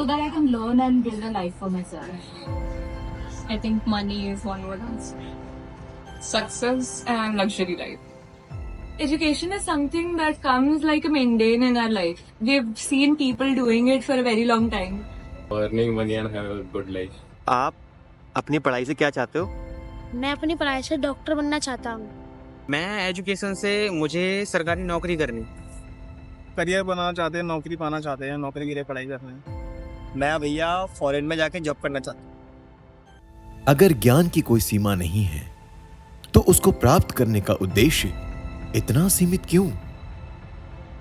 so that I can learn and build a life for myself. I think money is one word answer. Success and luxury life. Education is something that comes like a mundane in our life. We've seen people doing it for a very long time. Earning money and have a good life. आप अपनी पढ़ाई से क्या चाहते हो? मैं अपनी पढ़ाई से डॉक्टर बनना चाहता हूँ। मैं एजुकेशन से मुझे सरकारी नौकरी करनी। करियर बनाना चाहते हैं, नौकरी पाना चाहते हैं, नौकरी के लिए पढ़ाई कर रहे हैं। मैं भैया फॉरेन में जाके जॉब करना चाहता हूँ। अगर ज्ञान की कोई सीमा नहीं है तो उसको प्राप्त करने का उद्देश्य इतना सीमित क्यों?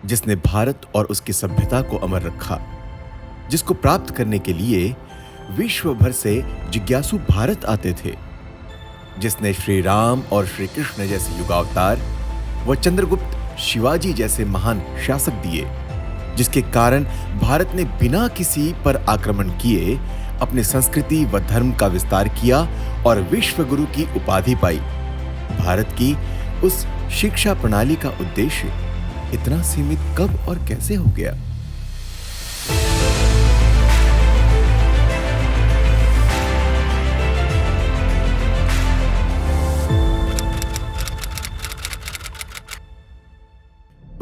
जिसने भारत और उसकी सभ्यता को अमर रखा, जिसको प्राप्त करने के लिए विश्व भर से जिज्ञासु भारत आते थे, जिसने श्री राम और श्री कृष्ण जैसे युगावतार व चंद्रगुप्त शिवाजी जैसे महान शासक दिए, जिसके कारण भारत ने बिना किसी पर आक्रमण किए अपने संस्कृति व धर्म का विस्तार किया और विश्व गुरु की उपाधि पाई। भारत की उस शिक्षा प्रणाली का उद्देश्य इतना सीमित कब और कैसे हो गया?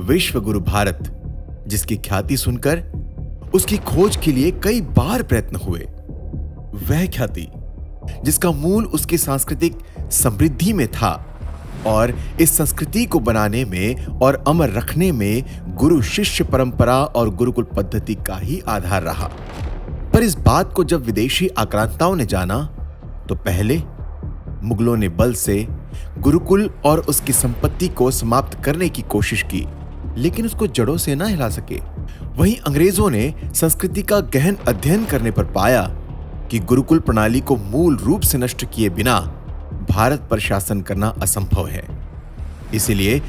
विश्व गुरु भारत, जिसकी ख्याति सुनकर उसकी खोज के लिए कई बार प्रयत्न हुए, वह ख्याति जिसका मूल उसकी सांस्कृतिक समृद्धि में था और इस संस्कृति को बनाने में और अमर रखने में गुरु शिष्य परंपरा और गुरुकुल पद्धति का ही आधार रहा। पर इस बात को जब विदेशी आक्रांताओं ने जाना तो पहले मुगलों ने बल से गुरुकुल और उसकी संपत्ति को समाप्त करने की कोशिश की, लेकिन उसको जड़ों से ना हिला सके। वहीं अंग्रेजों ने संस्कृति का गहन अध्ययन करने पर पाया कि गुरुकुल प्रणाली को मूल रूप से नष्ट किए बिना भारत पर शासन करना असंभव है। इसलिए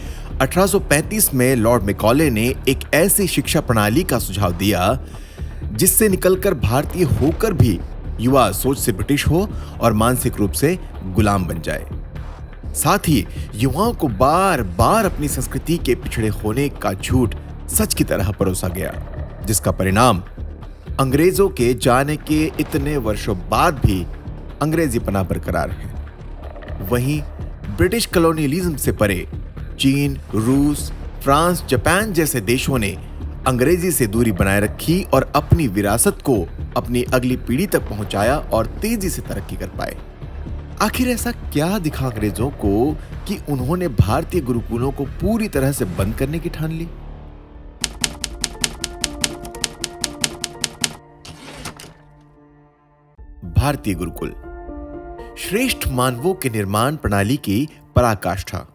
1835 में लॉर्ड मैकॉले ने एक ऐसी शिक्षा प्रणाली का सुझाव दिया जिससे निकलकर भारतीय होकर भी युवा सोच से ब्रिटिश हो और मानसिक रूप से गुलाम बन जाए। साथ ही युवाओं को बार बार अपनी संस्कृति के पिछड़े होने का झूठ सच की तरह परोसा गया, जिसका परिणाम अंग्रेजों के जाने के इतने वर्षों बाद भी अंग्रेजीपना बरकरार है। वहीं ब्रिटिश कॉलोनियलिज्म से परे चीन, रूस, फ्रांस, जापान जैसे देशों ने अंग्रेजी से दूरी बनाए रखी और अपनी विरासत को अपनी अगली पीढ़ी तक पहुंचाया और तेजी से तरक्की कर पाए। आखिर ऐसा क्या दिखा अंग्रेजों को कि उन्होंने भारतीय गुरुकुलों को पूरी तरह से बंद करने की ठान ली? भारतीय गुरुकुल श्रेष्ठ मानवों के निर्माण प्रणाली की पराकाष्ठा,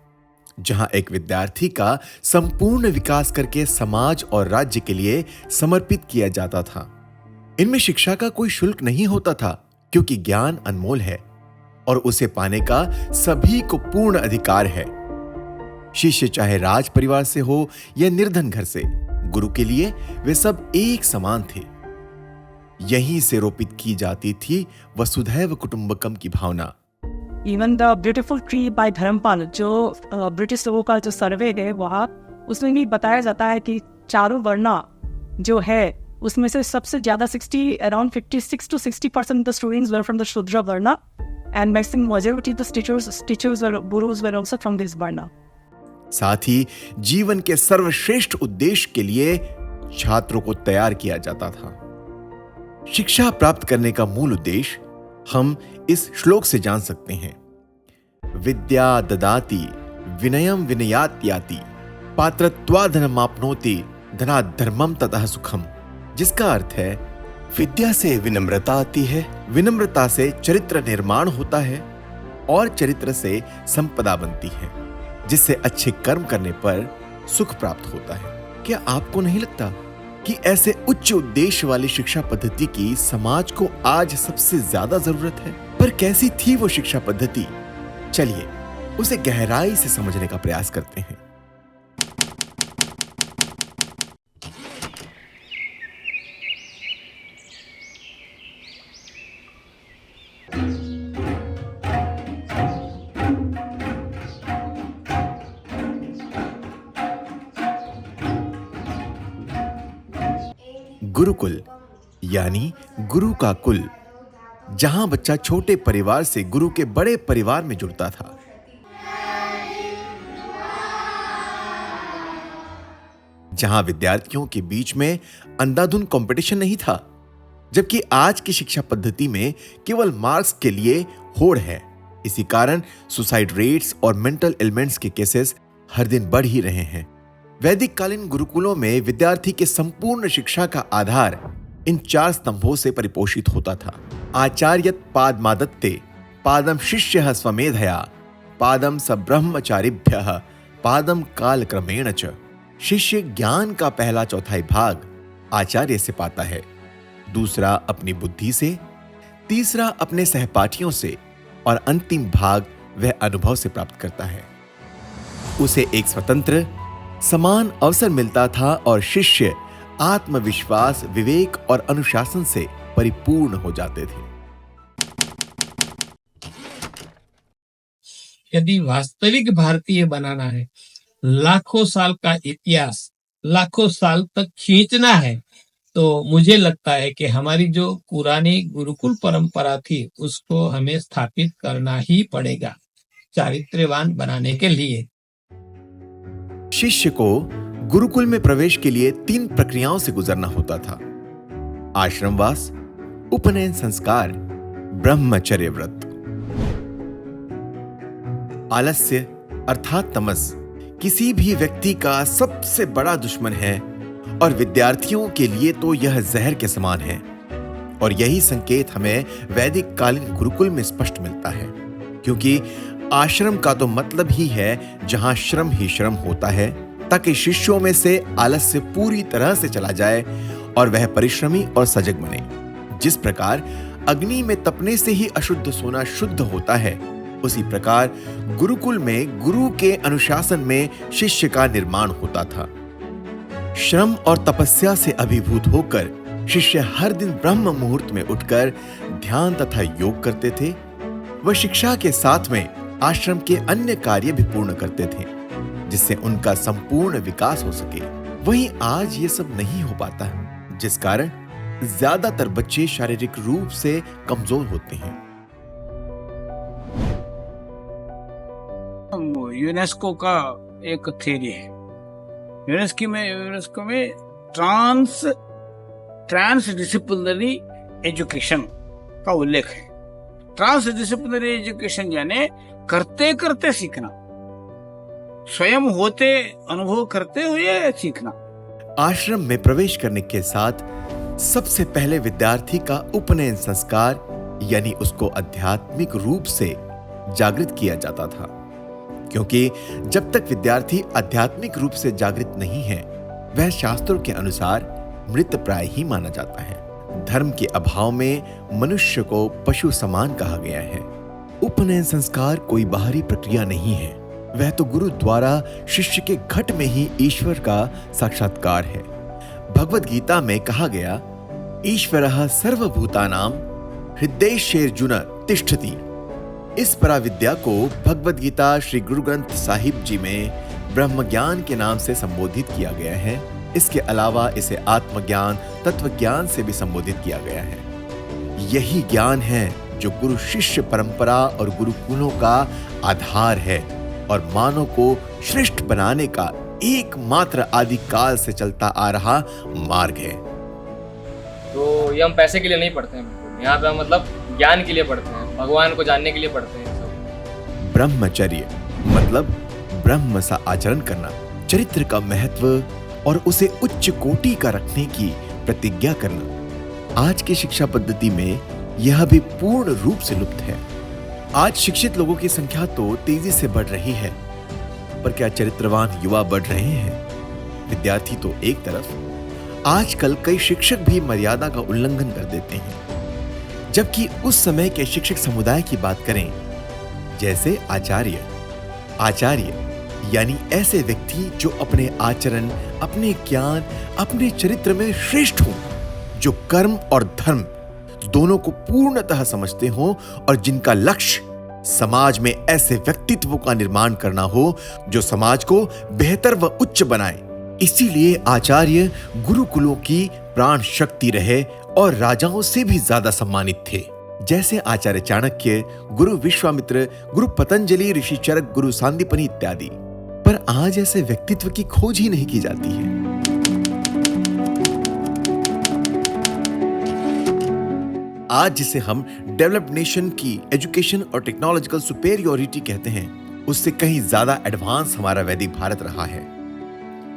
जहां एक विद्यार्थी का संपूर्ण विकास करके समाज और राज्य के लिए समर्पित किया जाता था। इनमें शिक्षा का कोई शुल्क नहीं होता था, क्योंकि ज्ञान अनमोल है और उसे पाने का सभी को पूर्ण अधिकार है। शिष्य चाहे राज परिवार से हो या निर्धन घर से, गुरु के लिए वे सब एक समान थे। यहीं से रोपित की जाती थी वसुधैव कुटुंबकम की भावना। Even the beautiful tree by Dharampal, जो ब्रिटिश लोगों का जो सर्वे है वहाँ, उसमें भी बताया जाता है कि चारों वर्णा जो है उसमें से सबसे ज्यादा around 56 to 60% the students were from the Shudra varna and maximum majority the teachers were gurus were also from this varna. साथ ही जीवन के सर्वश्रेष्ठ उद्देश्य के लिए छात्रों को तैयार किया जाता था। शिक्षा प्राप्त करने का मूल उद्देश्य हम इस श्लोक से जान सकते हैं। विद्या ददाति विनयम विनयात्याति पात्रत्वाधनमाप्नोति धनात् धर्मम ततः सुखम, जिसका अर्थ है विद्या से विनम्रता आती है, विनम्रता से चरित्र निर्माण होता है और चरित्र से संपदा बनती है, जिससे अच्छे कर्म करने पर सुख प्राप्त होता है। क्या आपको नहीं लगता कि ऐसे उच्च उद्देश्य वाली शिक्षा पद्धति की समाज को आज सबसे ज्यादा जरूरत है? पर कैसी थी वो शिक्षा पद्धति? चलिए उसे गहराई से समझने का प्रयास करते हैं। गुरुकुल यानी गुरु का कुल, जहां बच्चा छोटे परिवार से गुरु के बड़े परिवार में जुड़ता था। जहां विद्यार्थियों के बीच में अंधाधुंध कंपटीशन नहीं था, जबकि आज की शिक्षा पद्धति में केवल मार्क्स के लिए होड़ है। इसी कारण सुसाइड रेट्स और मेंटल एलिमेंट्स के केसेस हर दिन बढ़ ही रहे हैं। वैदिक कालीन गुरुकुलों में विद्यार्थी के संपूर्ण शिक्षा का आधार इन 4 स्तंभों से परिपोषित होता था। आचार्यत पादमादत्ते पादम शिष्यः स्वमेधया पादम सब्रह्मचारिभ्यः पादम कालक्रमेण च। शिष्य ज्ञान का पहला चौथाई भाग आचार्य से पाता है, दूसरा अपनी बुद्धि से, तीसरा अपने सहपाठियों से और अंतिम भाग वह अनुभव से प्राप्त करता है। उसे एक स्वतंत्र समान अवसर मिलता था और शिष्य आत्मविश्वास, विवेक और अनुशासन से परिपूर्ण हो जाते थे। यदि वास्तविक भारतीय बनाना है, लाखों साल का इतिहास लाखों साल तक खींचना है, तो मुझे लगता है कि हमारी जो पुरानी गुरुकुल परंपरा थी उसको हमें स्थापित करना ही पड़ेगा चारित्र्यवान बनाने के लिए। शिष्य को गुरुकुल में प्रवेश के लिए 3 प्रक्रियाओं से गुजरना होता था: आश्रमवास, उपनयन संस्कार, ब्रह्मचर्य व्रत। आलस्य अर्थात तमस किसी भी व्यक्ति का सबसे बड़ा दुश्मन है और विद्यार्थियों के लिए तो यह जहर के समान है। और यही संकेत हमें वैदिक कालीन गुरुकुल में स्पष्ट मिलता है, क्योंकि आश्रम का तो मतलब ही है जहां श्रम ही श्रम होता है, ताकि शिष्यों में से आलस्य पूरी तरह से चला जाए और वह परिश्रमी और सजग बने। जिस प्रकार अग्नि में तपने से ही अशुद्ध सोना शुद्ध होता है, उसी प्रकार गुरुकुल में गुरु के अनुशासन में शिष्य का निर्माण होता था। श्रम और तपस्या से अभिभूत होकर शिष्य हर दिन ब्रह्म मुहूर्त में उठकर ध्यान तथा योग करते थे। वह शिक्षा के साथ में आश्रम के अन्य कार्य भी पूर्ण करते थे, जिससे उनका संपूर्ण विकास हो सके। वहीं आज ये सब नहीं हो पाता, जिस कारण ज्यादातर बच्चे शारीरिक रूप से कमजोर होते हैं। यूनेस्को का एक थ्योरी है। यूनेस्को में ट्रांस डिसिप्लिनरी एजुकेशन का उल्लेख है। ट्रांस डिसिप्लिनरी एजुकेशन यानी करते करते सीखना, स्वयं होते अनुभव करते हुए सीखना। आश्रम में प्रवेश करने के साथ सबसे पहले विद्यार्थी का उपनयन संस्कार यानी उसको आध्यात्मिक रूप से जागृत किया जाता था, क्योंकि जब तक विद्यार्थी आध्यात्मिक रूप से जागृत नहीं है, वह शास्त्रों के अनुसार मृत प्राय ही माना जाता है। धर्म के अभाव में मनुष्य को पशु समान कहा गया है। उपनयन संस्कार कोई बाहरी प्रक्रिया नहीं है, वह तो गुरु द्वारा शिष्य के घट में ही ईश्वर का साक्षात्कार है। भगवद गीता में कहा गया, ईश्वरः सर्वभूतानां हृदयेषु तिष्ठति। इस पराविद्या को भगवद गीता श्री गुरु ग्रंथ साहिब जी में ब्रह्म ज्ञान के नाम से संबोधित किया गया है। इसके अलावा इसे आत्मज्ञान, तत्व ज्ञान से भी संबोधित किया गया है। यही ज्ञान है जो गुरु शिष्य परंपरा और गुरुकुलों का आधार है और मानव को श्रेष्ठ बनाने का एकमात्र आदि काल से चलता आ रहा मार्ग है। तो ये हम पैसे के लिए नहीं पढ़ते हैं, यहाँ पे हम मतलब ज्ञान के लिए पढ़ते हैं, भगवान को जानने के लिए पढ़ते हैं सब। ब्रह्मचर्य मतलब ब्रह्म सा आचरण करना, चरित्र का महत्व और उसे उच्च कोटि का रखने की प्रतिज्ञा करना। आज की शिक्षा पद्धति में यह भी पूर्ण रूप से लुप्त है। आज शिक्षित लोगों की संख्या तो तेजी से बढ़ रही है, पर क्या चरित्रवान युवा बढ़ रहे हैं? विद्यार्थी तो एक तरफ, आजकल कई शिक्षक भी मर्यादा का उल्लंघन कर देते हैं। जबकि उस समय के शिक्षक समुदाय की बात करें, जैसे आचार्य यानी ऐसे व्यक्ति जो अपने आचरण, अपने ज्ञान, अपने चरित्र में श्रेष्ठ हों, जो कर्म और धर्म दोनों को पूर्णतः समझते हों और जिनका लक्ष्य समाज में ऐसे व्यक्तित्व का निर्माण करना हो जो समाज को बेहतर व उच्च बनाए। इसीलिए आचार्य गुरुकुलों की प्राण शक्ति रहे और राजाओं से भी ज्यादा सम्मानित थे, जैसे आचार्य चाणक्य, गुरु विश्वामित्र, गुरु पतंजलि, ऋषि चरक, गुरु सांदीपनि इत्यादि। पर आज ऐसे व्यक्तित्व की खोज ही नहीं की जाती है। आज जिसे हम डेवलप्ड नेशन की एजुकेशन और टेक्नोलॉजिकल सुपेरियोरिटी कहते हैं, उससे कहीं ज्यादा एडवांस हमारा वैदिक भारत रहा है।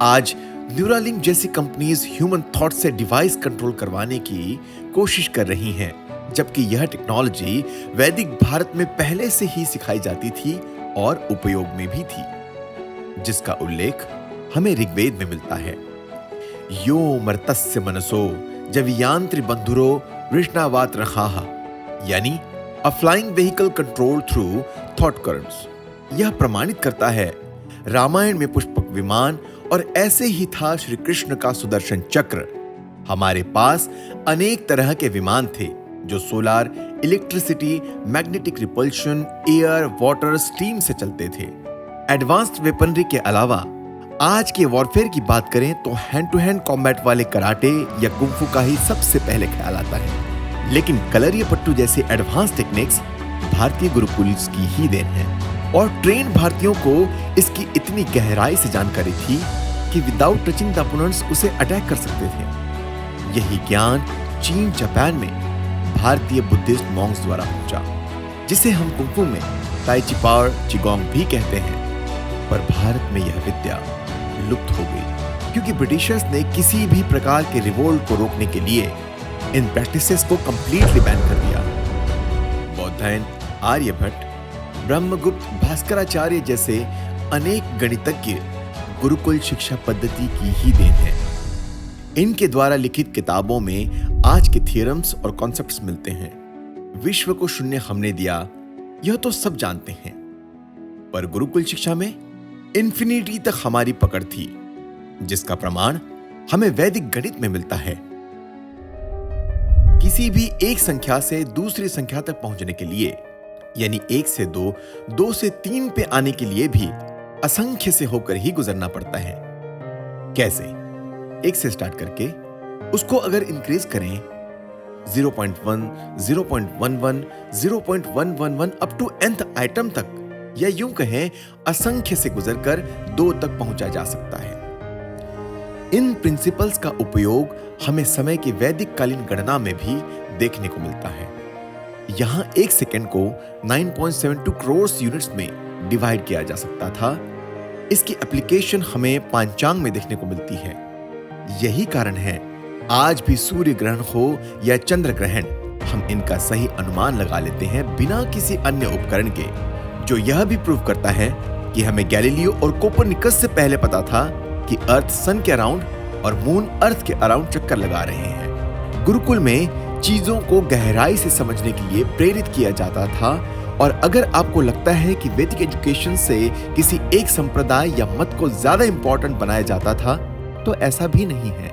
आज न्यूरालिंक जैसी कंपनीज ह्यूमन थॉट से डिवाइस कंट्रोल करवाने की कोशिश कर रही हैं, जबकि यह टेक्नोलॉजी वैदिक भारत में पहले से ही सिखाई जाती थी और उपयोग में भी थी, जिसका उल्लेख हमें ऋग्वेद में मिलता है। यो मर्तस्य मनसो जवियांत्रि बंधुरो वृष्णावात रखाहा, यानी a flying vehicle control through thought currents. यह प्रमाणित करता है रामायण में पुष्पक विमान, और ऐसे ही था श्री कृष्ण का सुदर्शन चक्र। हमारे पास अनेक तरह के विमान थे जो solar, electricity, magnetic repulsion, air, water, steam से चलते थे। एडवांस्ड वेपनरी के अलावा आज के वॉरफेयर की बात करें तो हैंड टू हैंड कॉम्बैट वाले कराटे या कुंफू का ही सबसे पहले ख्याल आता है। लेकिन कलरियापट्टू जैसी एडवांस टेक्निक्स भारतीय गुरुकुल की ही देन है, और ट्रेन भारतीयों को इसकी इतनी गहराई से जानकारी थी कि विदाउट टचिंग द अपोनेंट्स उसे अटैक कर सकते थे। यही ज्ञान चीन, जापान में भारतीय बुद्धिस्ट मॉन्क्स द्वारा पहुंचा, जिसे हम कुंफू में ताई ची पावर चिगोंग भी कहते हैं। पर भारत में यह विद्या लुप्त हो गई, क्योंकि ब्रिटिशर्स ने किसी भी प्रकार के रिवोल्ट को रोकने के लिए इन प्रैक्टिसेस को कंप्लीटली बैन कर दिया। बौद्धायन, आर्यभट्ट, ब्रह्मगुप्त, भास्कराचार्य जैसे अनेक गणितज्ञ गुरुकुल शिक्षा पद्धति की ही देन है। इनके द्वारा लिखित किताबों में आज के थियरम्स और कॉन्सेप्ट्स मिलते हैं। विश्व को शून्य हमने दिया, यह तो सब जानते हैं, पर गुरुकुल शिक्षा में इन्फिनिटी तक हमारी पकड़ थी, जिसका प्रमाण हमें वैदिक गणित में मिलता है। किसी भी एक संख्या से दूसरी संख्या तक पहुंचने के लिए, यानी 1 से 2, 2 से 3 पे आने के लिए भी असंख्य से होकर ही गुजरना पड़ता है। कैसे? 1 से स्टार्ट करके उसको अगर इंक्रीज करें 0.1, 0.11, 0.111 अप टू nth आइटम तक, या यूं कहें असंख्य से गुजरकर 2 तक पहुंचा जा सकता है। इन प्रिंसिपल्स का उपयोग हमें समय की वैदिक कालीन गणना में भी देखने को मिलता है। यहां 1 सेकंड को 9.72 करोड़ यूनिट्स में डिवाइड किया जा सकता था। इसकी एप्लीकेशन हमें पांचांग में देखने को मिलती है। यही कारण है आज भी सूर्य ग्रहण हो या चंद्र ग्रहण, हम इनका सही अनुमान लगा लेते हैं बिना किसी अन्य उपकरण के, जो यह भी प्रूव करता है कि हमें गैलीलियो और कोपरनिकस से पहले पता था कि अर्थ सन के अराउंड और मून अर्थ के अराउंड चक्कर लगा रहे हैं। गुरुकुल में चीजों को गहराई से समझने के लिए प्रेरित किया जाता था, और अगर आपको लगता है कि वैदिक एजुकेशन से किसी एक संप्रदाय या मत को ज्यादा इंपॉर्टेंट बनाया जाता था, तो ऐसा भी नहीं है,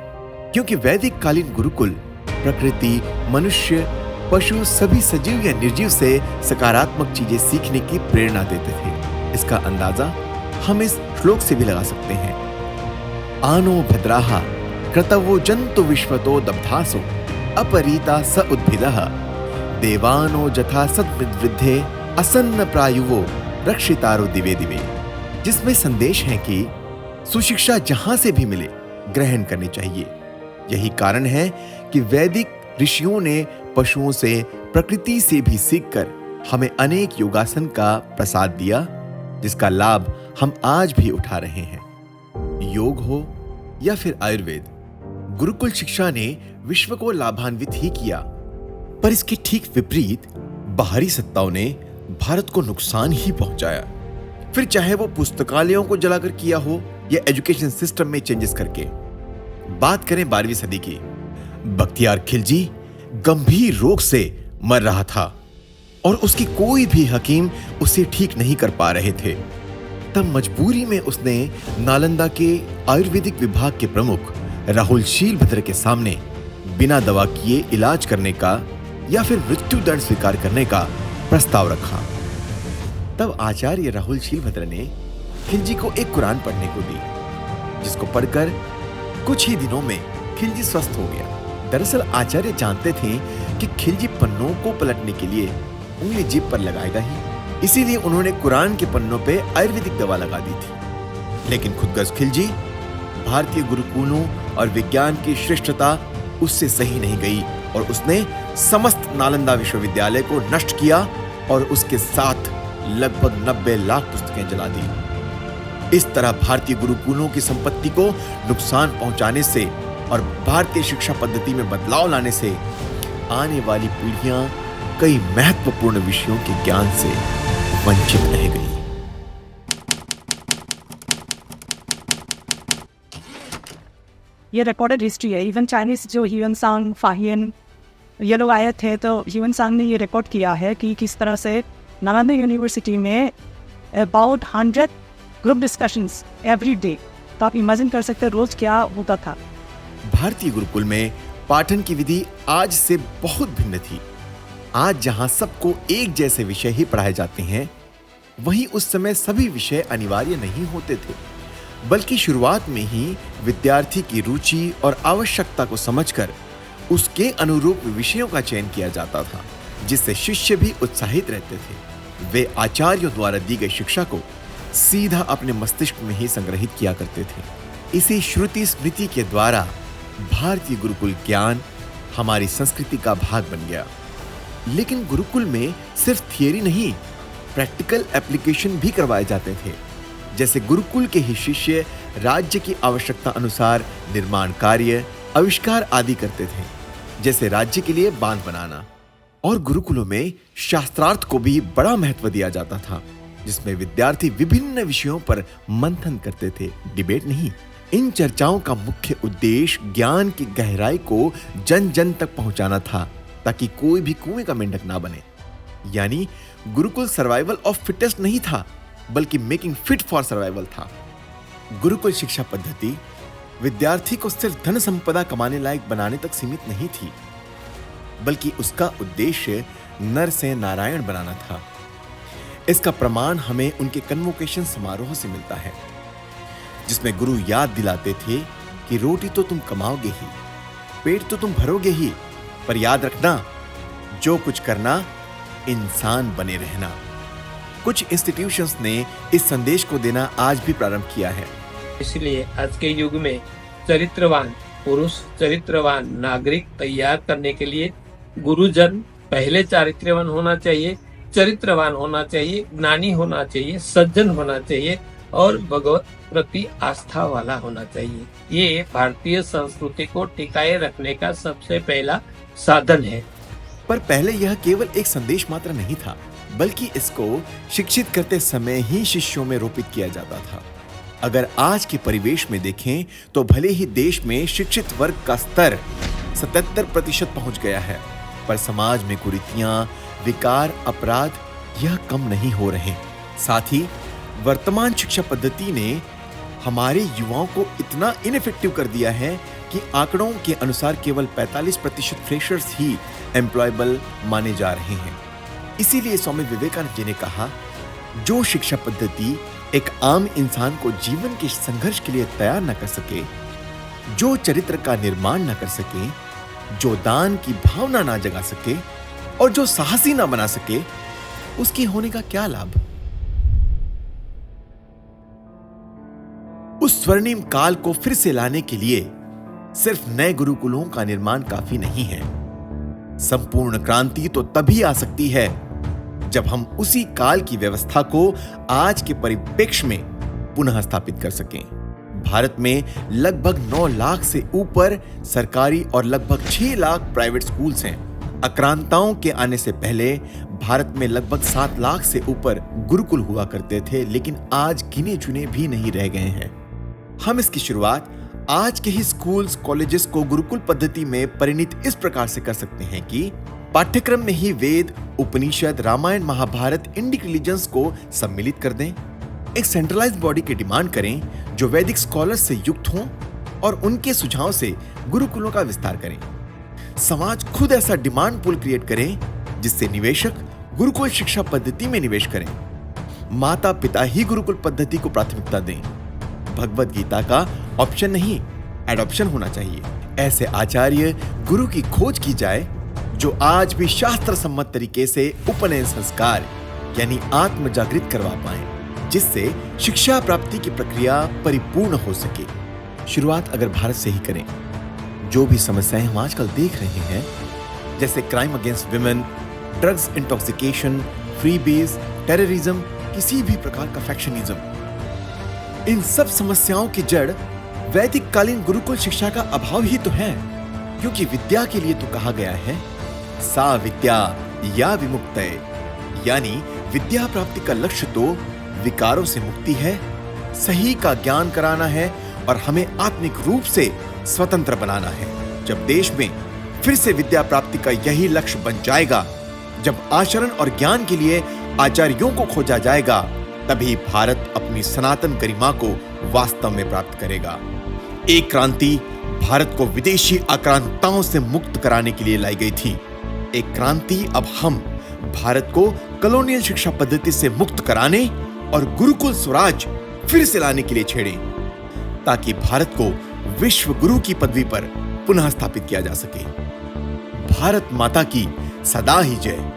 क्योंकि वैदिक कालीन गुरुकुल प्रकृति, मनुष्य, पशु, सभी सजीव या निर्जीव से सकारात्मक चीजें सीखने की प्रेरणा देते थे। इसका अंदाजा हम इस श्लोक से भी लगा सकते हैं। आनो भद्राहा कृतवो जंतु विश्वतो दब्धासो अपरीता स उद्भिदः देवानो जथा सद्वृद्धे असन्न प्रायुवो रक्षितारो दिवे दिवे, जिसमें संदेश है कि सुशिक्षा जहां से भी मिले ग्रहण करनी चाहिए। यही कारण है कि वैदिक ऋषियों ने पशुओं से, प्रकृति से भी सीखकर हमें अनेक योगासन का प्रसाद दिया, जिसका लाभ हम आज भी उठा रहे हैं। योग हो या फिर आयुर्वेद, गुरुकुल शिक्षा ने विश्व को लाभान्वित ही किया, पर इसके ठीक विपरीत बाहरी सत्ताओं ने भारत को नुकसान ही पहुंचाया। फिर चाहे वो पुस्तकालयों को जलाकर किया हो या एजुकेशन सिस्टम में चेंजेस करके। बात करें 12वीं सदी की, बख्तियार खिलजी गंभीर रोग से मर रहा था और उसकी कोई भी हकीम उसे ठीक नहीं कर पा रहे थे। तब मजबूरी में उसने नालंदा के आयुर्वेदिक विभाग के प्रमुख राहुल शीलभद्र के सामने बिना दवा किए इलाज करने का या फिर मृत्यु दंड स्वीकार करने का प्रस्ताव रखा। तब आचार्य राहुल शीलभद्र ने खिलजी को एक कुरान पढ़ने को दी, जिसको पढ़कर कुछ ही दिनों में खिलजी स्वस्थ हो गया। दरअसल आचार्य जानते थे कि खिलजी पन्नों को पलटने के लिए उंगली जीभ पर लगाएगा ही, इसीलिए उन्होंने कुरान के पन्नों पे आयुर्वेदिक दवा लगा दी थी। लेकिन खुदगर्ज खिलजी भारतीय गुरुकुलों और विज्ञान की श्रेष्ठता उससे सही नहीं गई और उसने समस्त नालंदा विश्वविद्यालय को नष्ट किया और उसके साथ लगभग 90 लाख पुस्तकें जला दी। इस तरह भारतीय गुरुकुलों की संपत्ति को नुकसान पहुंचाने से और भारतीय शिक्षा पद्धति में बदलाव लाने से आने वाली पीढ़ियां कई महत्वपूर्ण विषयों के ज्ञान से वंचित रह गई। ये रिकॉर्डेड हिस्ट्री है। इवन चाइनीज जो ह्यूएनसांग, फाहियन, ये लोग आए थे तो ह्यूएनसांग ने ये रिकॉर्ड किया है कि किस तरह से नालंदा यूनिवर्सिटी में about 100 group discussions every day. तो आप इमेजिन कर सकते हैं रोज क्या होता था। भारतीय गुरुकुल में पाठन की विधि आज से बहुत भिन्न थी। आज जहां सबको एक जैसे विषय ही पढ़ाए जाते हैं, वहीं उस समय सभी विषय अनिवार्य नहीं होते थे, बल्कि शुरुआत में ही विद्यार्थी की रुचि और आवश्यकता को समझकर उसके अनुरूप विषयों का चयन किया जाता था, जिससे शिष्य भी उत्साहित रहते थे। वे आचार्यों द्वारा दी गई शिक्षा को सीधा अपने मस्तिष्क में ही संग्रहित किया करते थे। इसी श्रुति स्मृति के द्वारा भारतीय गुरुकुल ज्ञान हमारी संस्कृति का भाग बन गया। लेकिन गुरुकुल में सिर्फ थियरी नहीं, प्रैक्टिकल एप्लीकेशन भी करवाए जाते थे। जैसे गुरुकुल के ही शिष्य राज्य की आवश्यकता अनुसार निर्माण कार्य, आविष्कार आदि करते थे, जैसे राज्य के लिए बांध बनाना। और गुरुकुलों में शास्त्रार्थ को भी बड़ा महत्व दिया जाता था, जिसमें विद्यार्थी विभिन्न विषयों पर मंथन करते थे, डिबेट नहीं। इन चर्चाओं का मुख्य उद्देश्य ज्ञान की गहराई को जन जन तक पहुंचाना था, ताकि कोई भी कुएं का मेंढक ना बने। यानी गुरुकुल सर्वाइवल ऑफ फिटेस्ट नहीं था, बल्कि मेकिंग फिट फॉर सर्वाइवल था। गुरुकुल शिक्षा पद्धति विद्यार्थी को सिर्फ धन संपदा कमाने लायक बनाने तक सीमित नहीं थी, बल्कि उसका उद्देश्य नर से नारायण बनाना था। इसका प्रमाण हमें उनके कन्वोकेशन समारोह से मिलता है, जिसमें गुरु याद दिलाते थे कि रोटी तो तुम कमाओगे ही, पेट तो तुम भरोगे ही, पर याद रखना, जो कुछ करना इंसान बने रहना। कुछ इंस्टीट्यूशंस ने इस संदेश को देना आज भी प्रारंभ किया है। इसलिए आज के युग में चरित्रवान पुरुष, चरित्रवान नागरिक तैयार करने के लिए गुरुजन पहले चारित्र्यवान होना चाहिए, चरित्रवान होना चाहिए, ज्ञानी होना चाहिए, सज्जन होना चाहिए और भगवत प्रति आस्था वाला होना चाहिए। ये भारतीय संस्कृति को टिकाए रखने का सबसे पहला साधन है। पर पहले यह केवल एक संदेश मात्र नहीं था, बल्कि इसको शिक्षित करते समय ही शिष्यों में रोपित किया जाता था। अगर आज के परिवेश में देखें तो भले ही देश में शिक्षित वर्ग का स्तर 77% पहुंच गया है, पर समाज में कुरीतियां, विकार, अपराध यह कम नहीं हो रहे। साथ ही वर्तमान शिक्षा पद्धति ने हमारे युवाओं को इतना इनइफेक्टिव कर दिया है कि आंकड़ों के अनुसार केवल 45% फ्रेशर्स ही एम्प्लॉयबल माने जा रहे हैं। इसीलिए स्वामी विवेकानंद जी ने कहा, जो शिक्षा पद्धति एक आम इंसान को जीवन के संघर्ष के लिए तैयार न कर सके, जो चरित्र का निर्माण न कर सके, जो दान की भावना ना जगा सके और जो साहसी ना बना सके, उसके होने का क्या लाभ। उस स्वर्णिम काल को फिर से लाने के लिए सिर्फ नए गुरुकुलों का निर्माण काफी नहीं है। संपूर्ण क्रांति तो तभी आ सकती है जब हम उसी काल की व्यवस्था को आज के परिप्रेक्ष्य में पुनः स्थापित कर सकें। भारत में लगभग 9 लाख से ऊपर सरकारी और लगभग 6 लाख प्राइवेट स्कूल्स हैं। आक्रांताओं के आने से पहले भारत में लगभग 7 लाख से ऊपर गुरुकुल हुआ करते थे, लेकिन आज गिने चुने भी नहीं रह गए हैं। हम इसकी शुरुआत आज के ही स्कूल्स, कॉलेजेस को गुरुकुल पद्धति में परिणित इस प्रकार से कर सकते हैं कि पाठ्यक्रम में ही वेद, उपनिषद, रामायण, महाभारत, इंडिक रिलीजन्स को सम्मिलित कर दें। एक सेंट्रलाइज्ड बॉडी की डिमांड करें जो वैदिक स्कॉलर्स से युक्त हों और उनके सुझाव से गुरुकुलों का विस्तार करें। समाज खुद ऐसा डिमांड पूल क्रिएट करें जिससे निवेशक गुरुकुल शिक्षा पद्धति में निवेश करें। माता पिता ही गुरुकुल पद्धति को प्राथमिकता दें। भगवत गीता का ऑप्शन नहीं, एडॉप्शन होना चाहिए। ऐसे आचार्य गुरु की खोज की जाए जो आज भी शास्त्र सम्मत तरीके से उपनयन संस्कार यानी आत्म जागृत करवा पाए, जिससे शिक्षा प्राप्ति की प्रक्रिया परिपूर्ण हो सके। शुरुआत अगर भारत से ही करें, जो भी समस्याएं हम आजकल देख रहे हैं, जैसे crime against women, drugs intoxication, freebies, terrorism, किसी भी प्रकार का फैक्शनिज्म, इन सब समस्याओं की जड़ वैदिक कालीन गुरुकुल शिक्षा का अभाव ही तो है। क्योंकि विद्या के लिए तो कहा गया है सा विद्या या विमुक्तये, यानी विद्या प्राप्ति का लक्ष्य तो विकारों से मुक्ति है, सही का ज्ञान कराना है और हमें आत्मिक रूप से स्वतंत्र बनाना है। जब देश में फिर से विद्या प्राप्ति का यही लक्ष्य बन जाएगा, जब आचरण और ज्ञान के लिए आचार्यों को खोजा जाएगा, तभी भारत अपनी सनातन गरिमा को वास्तव में प्राप्त करेगा। एक क्रांति भारत को विदेशी आक्रांताओं से मुक्त कराने के लिए लाई गई थी। एक क्रांति अब हम भारत को कॉलोनियल शिक्षा पद्धति से मुक्त कराने और गुरुकुल स्वराज फिर से लाने के लिए छेड़े, ताकि भारत को विश्व गुरु की पदवी पर पुनः स्थापित किया जा सके। भारत माता की सदा ही जय।